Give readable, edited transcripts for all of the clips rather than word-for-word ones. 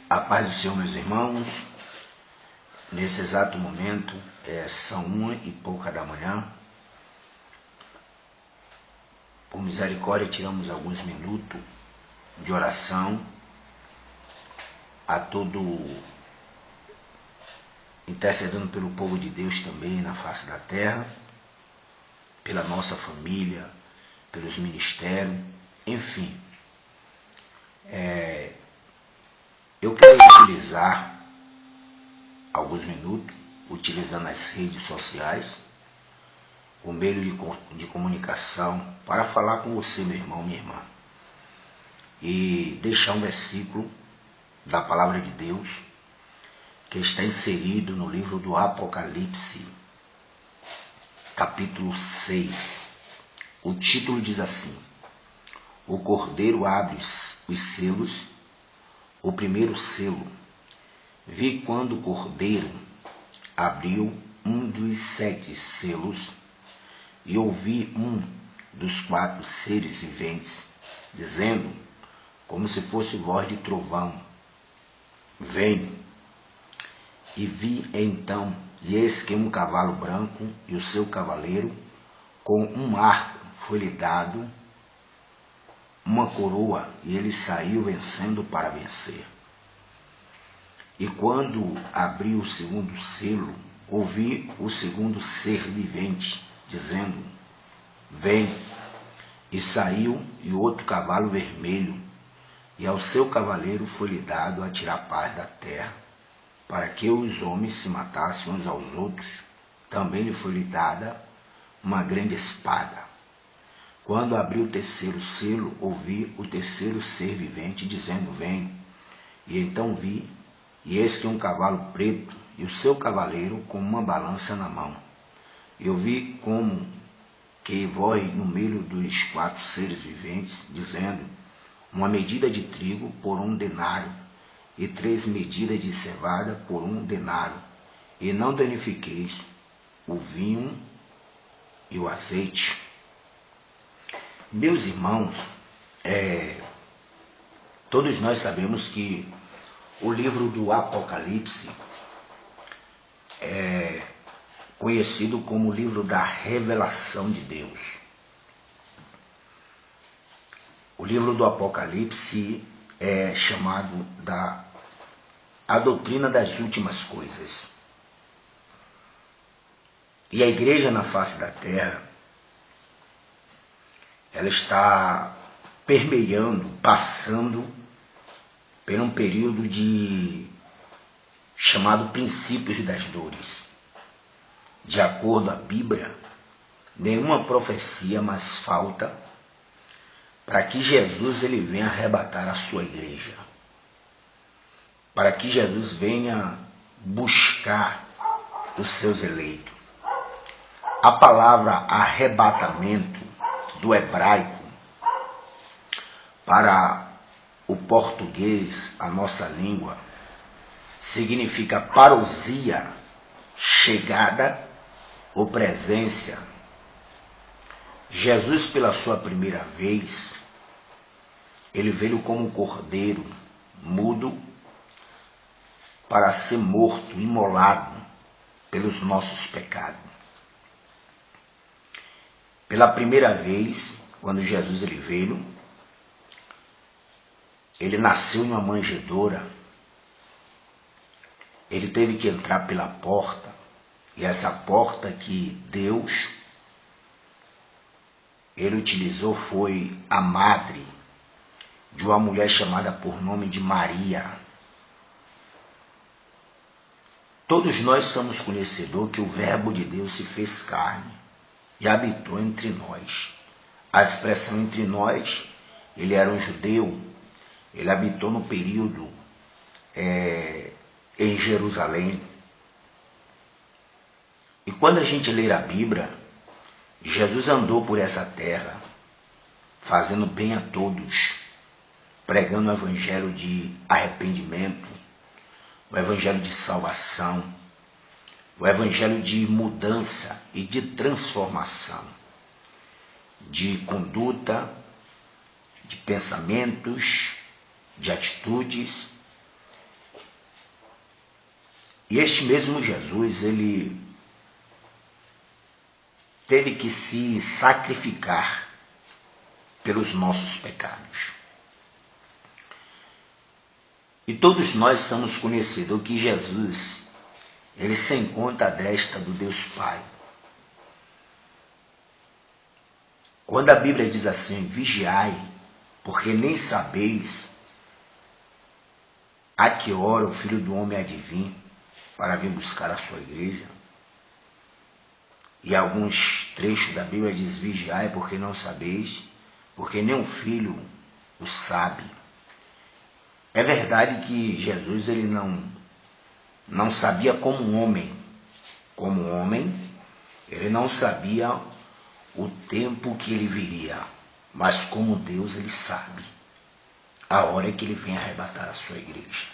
A paz do Senhor, meus irmãos. Nesse exato momento, são 1h pouca da manhã. Por misericórdia, tiramos alguns minutos de oração a todo, intercedendo pelo povo de Deus também na face da terra, pela nossa família, pelos ministérios, enfim. Eu quero utilizar alguns minutos, utilizando as redes sociais, o meio de comunicação, para falar com você, meu irmão, minha irmã, e deixar um versículo da palavra de Deus que está inserido no livro do Apocalipse, capítulo 6. O título diz assim: O Cordeiro abre os selos. O primeiro selo. Vi quando o Cordeiro abriu um dos 7 selos e ouvi um dos 4 seres viventes dizendo, como se fosse voz de trovão: Vem. E vi então, e eis que um cavalo branco e o seu cavaleiro, com um arco foi-lhe dado uma coroa, e ele saiu vencendo para vencer. E quando abriu o segundo selo, ouvi o segundo ser vivente dizendo, Vem. E saiu e outro cavalo vermelho, e ao seu cavaleiro foi-lhe dado a tirar paz da terra, para que os homens se matassem uns aos outros. Também lhe foi-lhe dada uma grande espada. Quando abriu o terceiro selo, ouvi o terceiro ser vivente dizendo, Vem. E então vi, e eis que um cavalo preto, e o seu cavaleiro com uma balança na mão. E eu vi como que voz no meio dos 4 seres viventes, dizendo, uma medida de trigo por 1 denário, e 3 medidas de cevada por 1 denário, e não danifiqueis o vinho e o azeite. Meus irmãos, todos nós sabemos que o livro do Apocalipse é conhecido como o livro da revelação de Deus. O livro do Apocalipse é chamado a doutrina das últimas coisas. E a igreja na face da terra, ela está permeando, passando por um período chamado princípios das dores. De acordo à Bíblia, nenhuma profecia mais falta para que Jesus ele venha arrebatar a sua igreja. Para que Jesus venha buscar os seus eleitos. A palavra arrebatamento do hebraico para o português, a nossa língua, significa parousia, chegada ou presença. Jesus, pela sua primeira vez, ele veio como cordeiro mudo para ser morto, imolado pelos nossos pecados. Pela primeira vez, quando Jesus ele veio, ele nasceu em uma manjedoura. Ele teve que entrar pela porta, e essa porta que Deus ele utilizou foi a madre de uma mulher chamada por nome de Maria. Todos nós somos conhecedores que o Verbo de Deus se fez carne e habitou entre nós. A expressão entre nós, ele era um judeu, ele habitou no período em Jerusalém. E quando a gente lê a Bíblia, Jesus andou por essa terra, fazendo bem a todos, pregando o evangelho de arrependimento, o evangelho de salvação, o evangelho de mudança e de transformação, de conduta, de pensamentos, de atitudes E este mesmo Jesus, ele teve que se sacrificar pelos nossos pecados. E todos nós somos conhecedores que Jesus, ele se encontra à destra do Deus Pai. Quando a Bíblia diz assim, vigiai, porque nem sabeis a que hora o Filho do Homem há de vir para vir buscar a sua igreja. E alguns trechos da Bíblia diz, vigiai, porque não sabeis, porque nem o Filho o sabe. É verdade que Jesus ele não sabia como um homem. Como homem, ele não sabia o tempo que ele viria. Mas como Deus, ele sabe a hora que ele vem arrebatar a sua igreja.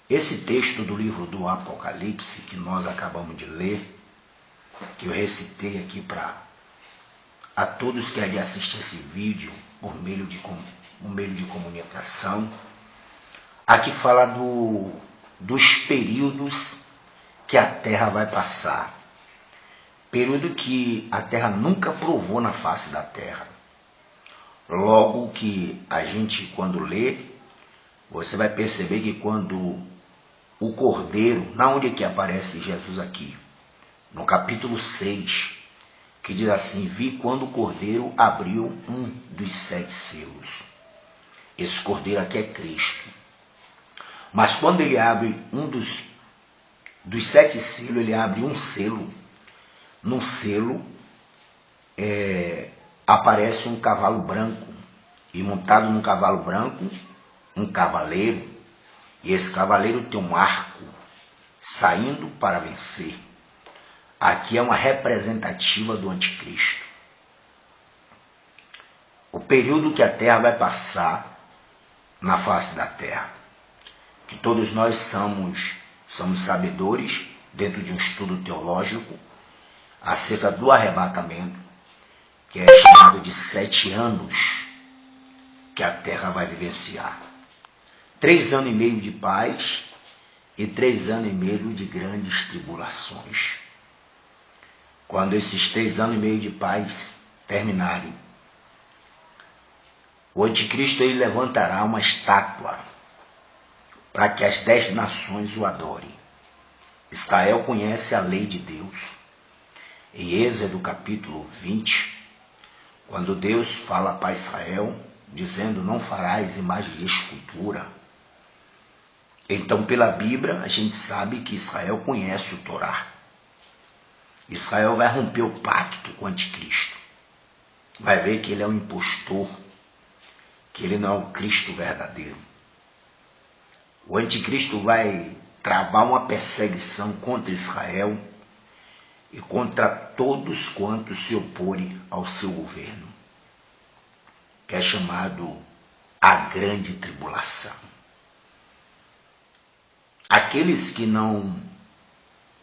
Esse texto do livro do Apocalipse, que nós acabamos de ler, que eu recitei aqui para a todos que querem assistir esse vídeo por meio de comunicação, aqui fala dos períodos que a Terra vai passar. Período que a Terra nunca provou na face da Terra. Logo que a gente, quando lê, você vai perceber que quando o Cordeiro, na onde que aparece Jesus aqui? No capítulo 6, que diz assim, vi quando o Cordeiro abriu um dos 7 selos. Esse Cordeiro aqui é Cristo. Mas quando ele abre um dos 7 selos, ele abre um selo. No selo aparece um cavalo branco. E montado num cavalo branco, um cavaleiro. E esse cavaleiro tem um arco saindo para vencer. Aqui é uma representativa do anticristo. O período que a Terra vai passar na face da Terra. Que todos nós somos sabedores, dentro de um estudo teológico, acerca do arrebatamento, que é chamado de 7 anos que a Terra vai vivenciar. 3 anos e meio de paz e 3 anos e meio de grandes tribulações. Quando esses 3 anos e meio de paz terminarem, o anticristo ele levantará uma estátua para que as 10 nações o adorem. Israel conhece a lei de Deus. Em Êxodo capítulo 20, quando Deus fala para Israel, dizendo, não farás imagem de escultura. Então, pela Bíblia, a gente sabe que Israel conhece o Torá. Israel vai romper o pacto com o anticristo. Vai ver que ele é um impostor, que ele não é o Cristo verdadeiro. O anticristo vai travar uma perseguição contra Israel e contra todos quantos se oporem ao seu governo, que é chamado a grande tribulação. Aqueles que não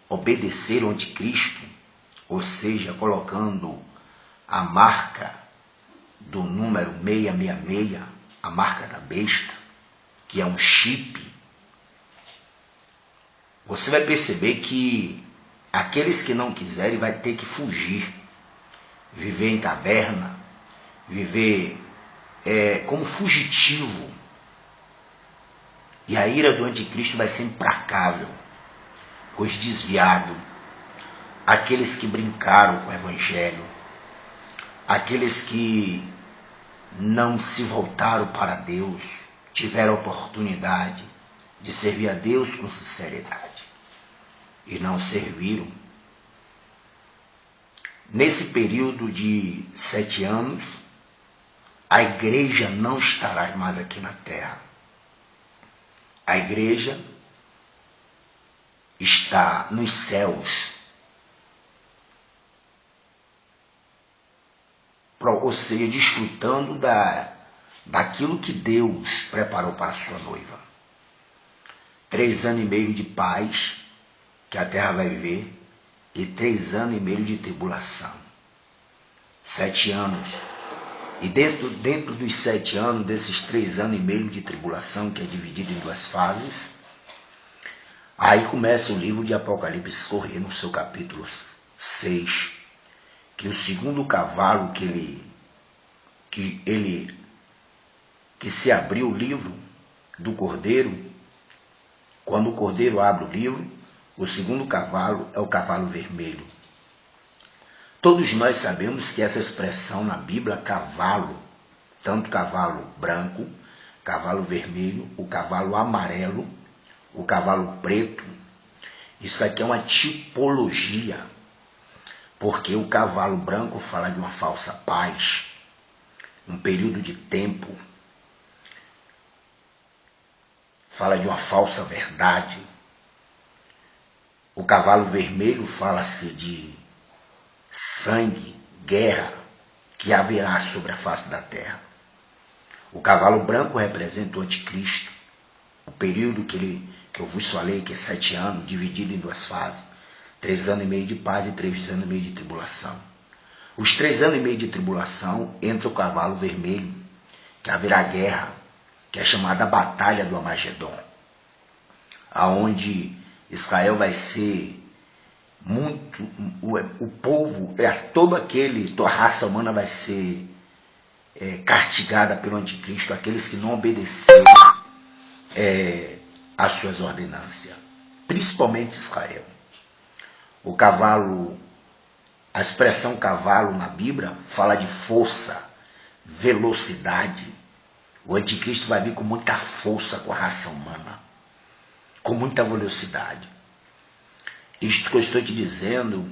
obedeceram ao anticristo, ou seja, colocando a marca do número 666, a marca da besta, que é um chip, você vai perceber que aqueles que não quiserem vai ter que fugir, viver em caverna, viver como fugitivo. E a ira do anticristo vai ser implacável, os desviados, aqueles que brincaram com o evangelho, aqueles que não se voltaram para Deus, tiveram a oportunidade de servir a Deus com sinceridade e não serviram. Nesse período de 7 anos, a igreja não estará mais aqui na terra. A igreja está nos céus, ou seja, desfrutando daquilo que Deus preparou para a sua noiva. 3 anos e meio de paz que a terra vai viver e 3 anos e meio de tribulação. 7 anos. E dentro dos 7 anos, desses 3 anos e meio de tribulação, que é dividido em 2 fases, Aí começa o livro de Apocalipse correr no seu capítulo 6, que o segundo cavalo que se abriu o livro do Cordeiro, quando o Cordeiro abre o livro, o segundo cavalo é o cavalo vermelho. Todos nós sabemos que essa expressão na Bíblia, cavalo, tanto cavalo branco, cavalo vermelho, o cavalo amarelo, o cavalo preto, isso aqui é uma tipologia, porque o cavalo branco fala de uma falsa paz, um período de tempo, fala de uma falsa verdade. O cavalo vermelho fala-se de sangue, guerra, que haverá sobre a face da terra. O cavalo branco representa o anticristo, o período que eu vos falei, que é 7 anos, dividido em 2 fases, 3 anos e meio de paz e 3 anos e meio de tribulação. Os 3 anos e meio de tribulação entra o cavalo vermelho, que haverá guerra, que é chamada Batalha do Amagedon, aonde Israel vai ser muito, o povo, toda a raça humana vai ser castigada pelo anticristo, aqueles que não obedeceram às suas ordenâncias, principalmente Israel. O cavalo, a expressão cavalo na Bíblia fala de força, velocidade. O anticristo vai vir com muita força com a raça humana, com muita velocidade. Isto que eu estou te dizendo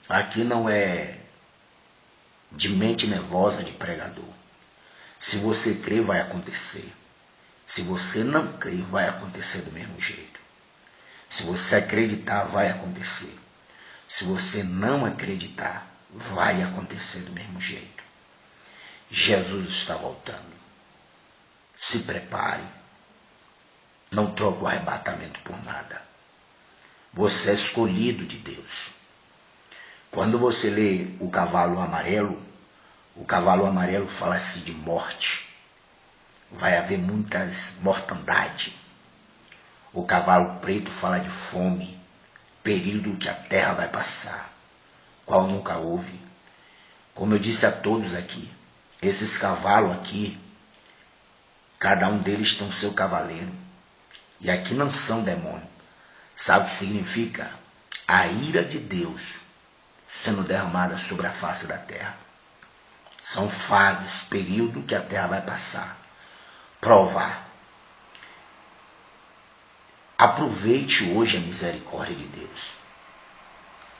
aqui não é de mente nervosa de pregador. Se você crer, vai acontecer. Se você não crer, vai acontecer do mesmo jeito. Se você acreditar, vai acontecer. Se você não acreditar, vai acontecer do mesmo jeito. Jesus está voltando. Se prepare. Não troque o arrebatamento por nada. Você é escolhido de Deus. Quando você lê o cavalo amarelo fala-se de morte. Vai haver muitas mortandade. O cavalo preto fala de fome, período que a terra vai passar, qual nunca houve. Como eu disse a todos aqui, esses cavalos aqui, cada um deles tem o seu cavaleiro. E aqui não são demônios. Sabe o que significa? A ira de Deus sendo derramada sobre a face da terra. São fases, período que a terra vai passar. Provar. Aproveite hoje a misericórdia de Deus.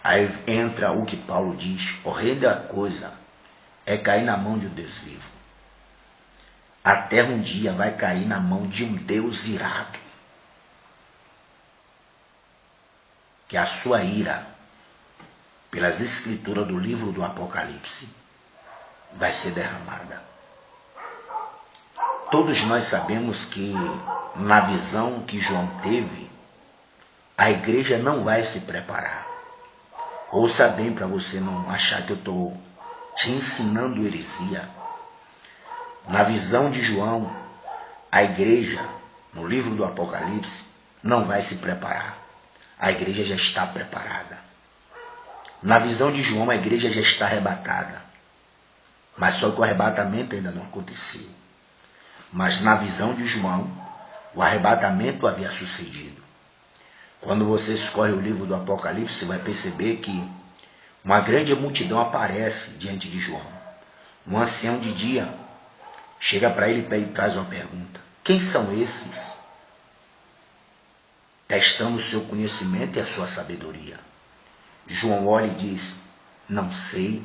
Aí entra o que Paulo diz: horrenda coisa é cair na mão de um Deus vivo. A terra um dia vai cair na mão de um Deus irado. Que a sua ira, pelas escrituras do livro do Apocalipse, vai ser derramada. Todos nós sabemos que na visão que João teve, a igreja não vai se preparar. Ouça bem para você não achar que eu estou te ensinando heresia. Na visão de João, a igreja, no livro do Apocalipse, não vai se preparar. A igreja já está preparada. Na visão de João, a igreja já está arrebatada. Mas só que o arrebatamento ainda não aconteceu. Mas na visão de João, o arrebatamento havia sucedido. Quando você escolhe o livro do Apocalipse, você vai perceber que uma grande multidão aparece diante de João. Um ancião de dia chega para ele e traz uma pergunta: quem são esses? Testando o seu conhecimento e a sua sabedoria. João olha e diz: não sei.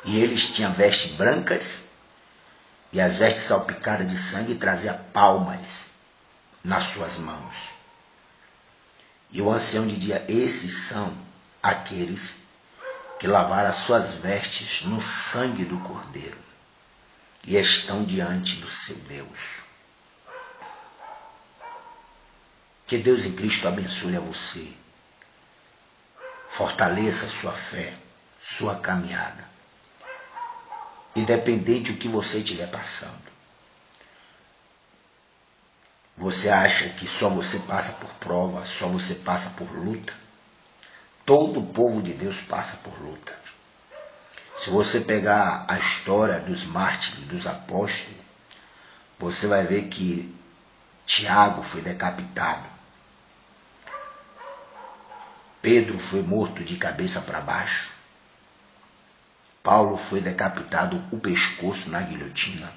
E eles tinham vestes brancas, e as vestes salpicadas de sangue, e trazia palmas nas suas mãos. E o ancião de dia: esses são aqueles que lavaram as suas vestes no sangue do Cordeiro e estão diante do seu Deus. Que Deus em Cristo abençoe a você. Fortaleça sua fé, sua caminhada. Independente do que você estiver passando. Você acha que só você passa por prova, só você passa por luta? Todo o povo de Deus passa por luta. Se você pegar a história dos mártires, dos apóstolos, você vai ver que Tiago foi decapitado. Pedro foi morto de cabeça para baixo. Paulo foi decapitado o pescoço na guilhotina.